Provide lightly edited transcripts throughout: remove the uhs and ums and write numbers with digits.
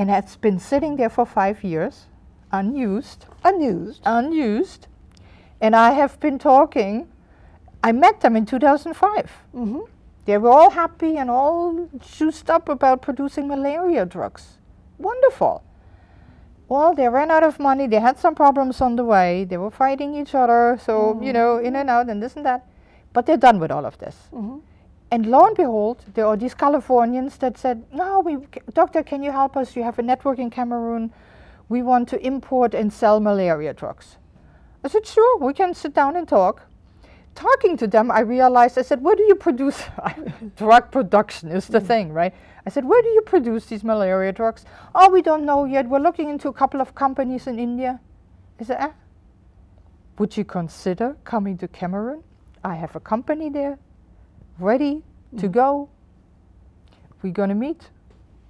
and it's been sitting there for 5 years, unused. Unused. And I have been talking. I met them in 2005. They were all happy and all juiced up about producing malaria drugs. Wonderful. Well, they ran out of money. They had some problems on the way. They were fighting each other. So, you know, in and out and this and that. But they're done with all of this. And lo and behold, there are these Californians that said, no, doctor, can you help us? You have a network in Cameroon. We want to import and sell malaria drugs. I said, sure, we can sit down and talk. Talking to them, I realized, I said, where do you produce? Drug production is the thing, right? I said, where do you produce these malaria drugs? Oh, we don't know yet. We're looking into a couple of companies in India. I said, would you consider coming to Cameroon? I have a company there, ready to go. We're going to meet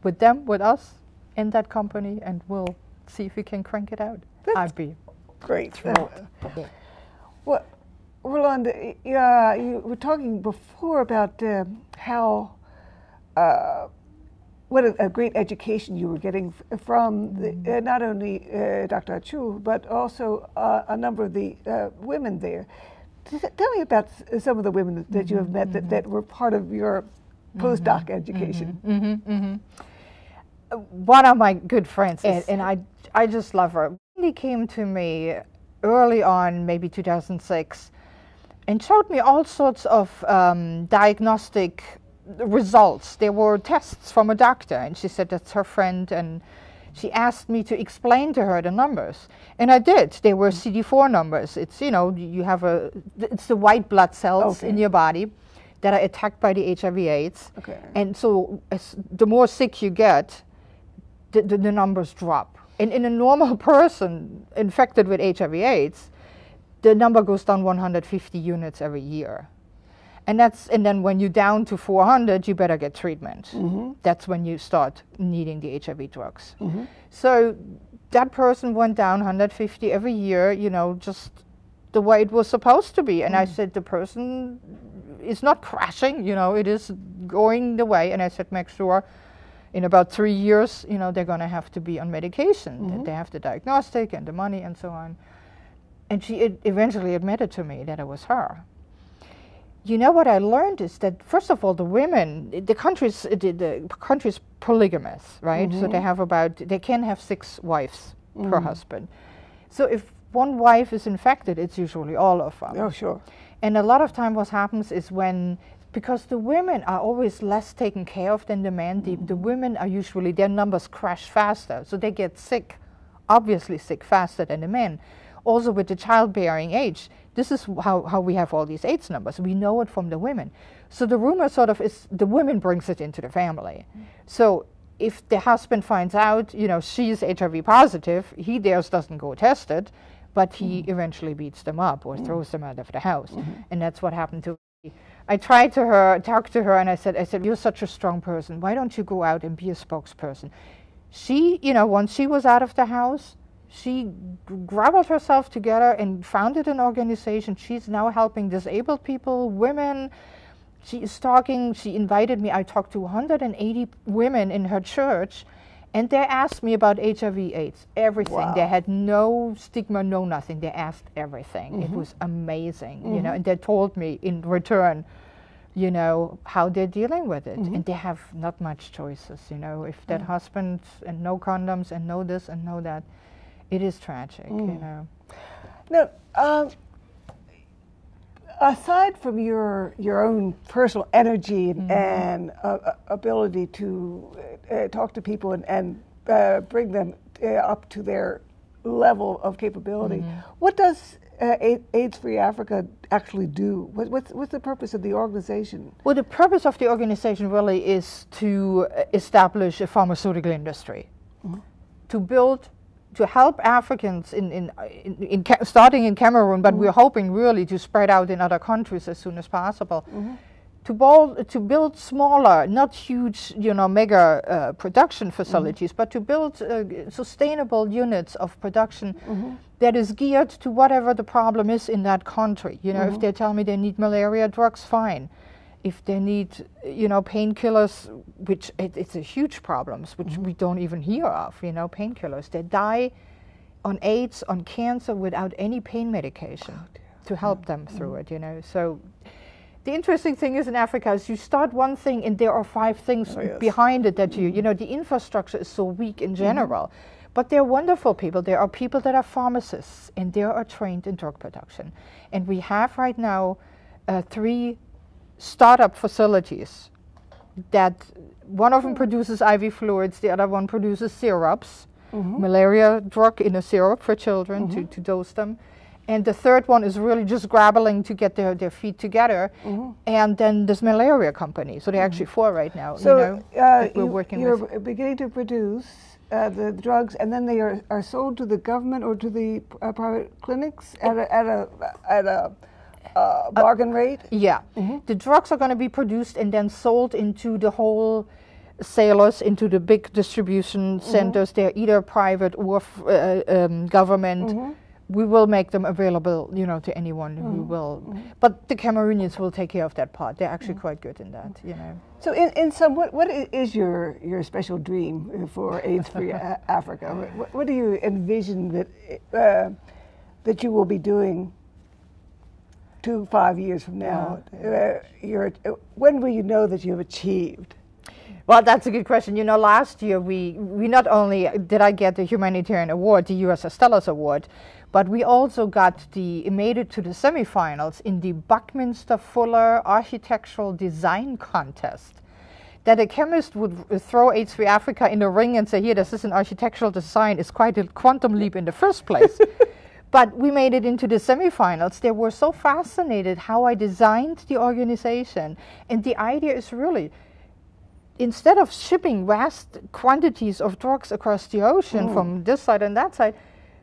with them, with us, in that company, and we'll see if we can crank it out. I'd be great. thrilled. Well, Roland, you were talking before about how what a great education you were getting from not only Dr. Achu, but also a number of the women there. Tell me about some of the women that you have met that were part of your postdoc education. One of my good friends, and I just love her. She came to me early on, maybe 2006, and showed me all sorts of diagnostic results. There were tests from a doctor, and she said that's her friend, and she asked me to explain to her the numbers, and I did. They were CD4 numbers. It's, you know, you have it's the white blood cells in your body that are attacked by the HIV/AIDS, and so the more sick you get, the numbers drop. And in a normal person infected with HIV/AIDS, the number goes down 150 units every year. And then when you're down to 400, you better get treatment. That's when you start needing the HIV drugs. So that person went down 150 every year, you know, just the way it was supposed to be. And I said, the person is not crashing, you know, it is going the way. And I said, make sure in about 3 years, you know, they're going to have to be on medication. They have the diagnostic and the money and so on. And she eventually admitted to me that it was her. You know, what I learned is that, first of all, the women, the country's polygamous, right? So they can have 6 wives per husband. So if one wife is infected, it's usually all of them. Oh, sure. And a lot of time what happens is because the women are always less taken care of than the men, the women are usually, their numbers crash faster. So they get sick, obviously sick faster than the men. Also with the childbearing age, this is how we have all these AIDS numbers. We know it from the women. So the rumor sort of is the woman brings it into the family. So if the husband finds out, you know, she's HIV positive, he doesn't go tested, but he eventually beats them up or throws them out of the house. And that's what happened to me. I tried to talk to her, and I said, you're such a strong person. Why don't you go out and be a spokesperson? She, you know, once she was out of the house, she gobbled herself together and founded an organization. She's now helping disabled people, women. She is talking, she invited me, I talked to 180 women in her church, and they asked me about HIV/AIDS, everything. Wow. They had no stigma, no nothing. They asked everything. It was amazing, you know, and they told me in return, you know, how they're dealing with it. And they have not much choices, you know. If that husband, and no condoms, and no this, and no that, it is tragic, you know. Now, aside from your own personal energy and ability to talk to people and bring them up to their level of capability, what does AIDS-Free Africa actually do? What's the purpose of the organization? Well, the purpose of the organization really is to establish a pharmaceutical industry, to help Africans starting in Cameroon, but we're hoping really to spread out in other countries as soon as possible, to build smaller, not huge, you know, mega production facilities, but to build sustainable units of production that is geared to whatever the problem is in that country. You know, if they tell me they need malaria drugs, fine. if they need, painkillers, which it's a huge problem, which we don't even hear of, painkillers. They die on AIDS, on cancer, without any pain medication to help them through it, So the interesting thing is in Africa is you start one thing and there are 5 things behind it that the infrastructure is so weak in general. But they're wonderful people. There are people that are pharmacists and they are trained in drug production. And we have right now 3 startup facilities that one of them produces IV fluids, the other one produces syrups, malaria drug in a syrup for children to dose them. And the third one is really just grappling to get their feet together. And then this malaria company. So there are actually 4 right now. So we're working you're with. beginning to produce the drugs, and then they are sold to the government or to the private clinics at a bargain rate? Yeah. The drugs are going to be produced and then sold into the wholesalers, into the big distribution centers. They're either private or government. We will make them available, to anyone who will. But the Cameroonians will take care of that part. They're actually quite good in that, So in some, what is your special dream for AIDS-free Africa? What do you envision that you will be doing 2-5 years from now? When will you know that you have achieved? Well, that's a good question. Last year we not only did I get the humanitarian award, the USS Stellars Award, but we also made it to the semifinals in the Buckminster Fuller Architectural Design Contest. That a chemist would throw AIDS-free Africa in a ring and say, here, this is an architectural design, is quite a quantum leap in the first place. But we made it into the semifinals. They were so fascinated how I designed the organization. And the idea is really, instead of shipping vast quantities of drugs across the ocean from this side and that side,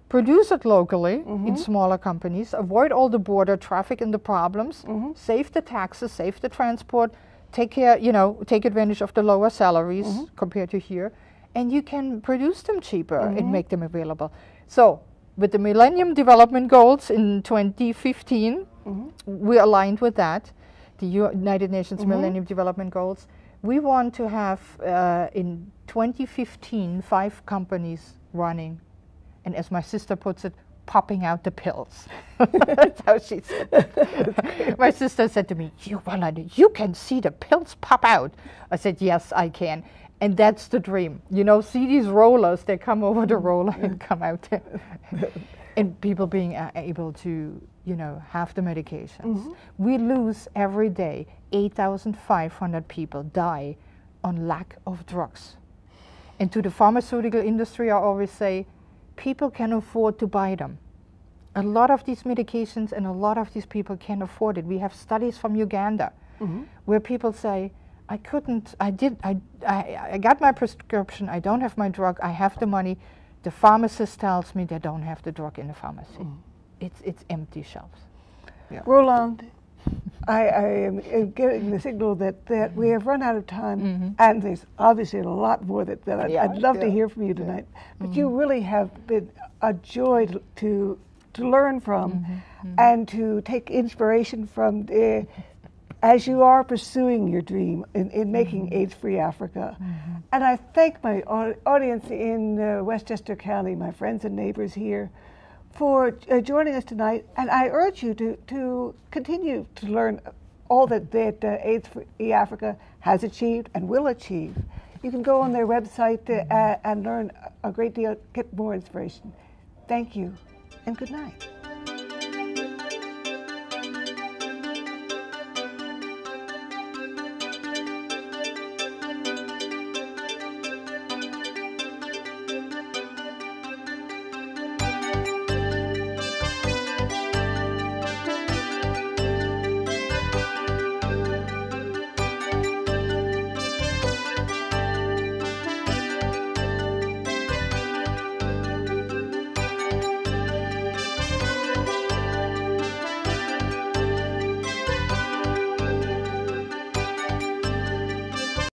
produce it locally in smaller companies, avoid all the border traffic and the problems, save the taxes, save the transport, take advantage of the lower salaries compared to here, and you can produce them cheaper and make them available. So with the Millennium Development Goals in 2015, we aligned with that, the United Nations Millennium Development Goals. We want to have, in 2015, 5 companies running, and as my sister puts it, popping out the pills. That's how she said it. My sister said to me, you can see the pills pop out. I said, yes, I can. And that's the dream. See these rollers, they come over the roller and come out there. And people being able to, have the medications. We lose every day 8,500 people die on lack of drugs. And to the pharmaceutical industry, I always say, people can afford to buy them. A lot of these medications and a lot of these people can't afford it. We have studies from Uganda where people say, I got my prescription, I don't have my drug, I have the money. The pharmacist tells me they don't have the drug in the pharmacy. It's empty shelves. Yeah. Roland, I am getting the signal that we have run out of time, and there's obviously a lot more that I'd love to hear from you tonight. But you really have been a joy to learn from and to take inspiration from as you are pursuing your dream in making AIDS-free Africa. And I thank my audience in Westchester County, my friends and neighbors here, for joining us tonight. And I urge you to continue to learn all that AIDS-free Africa has achieved and will achieve. You can go on their website and learn a great deal, get more inspiration. Thank you, and good night.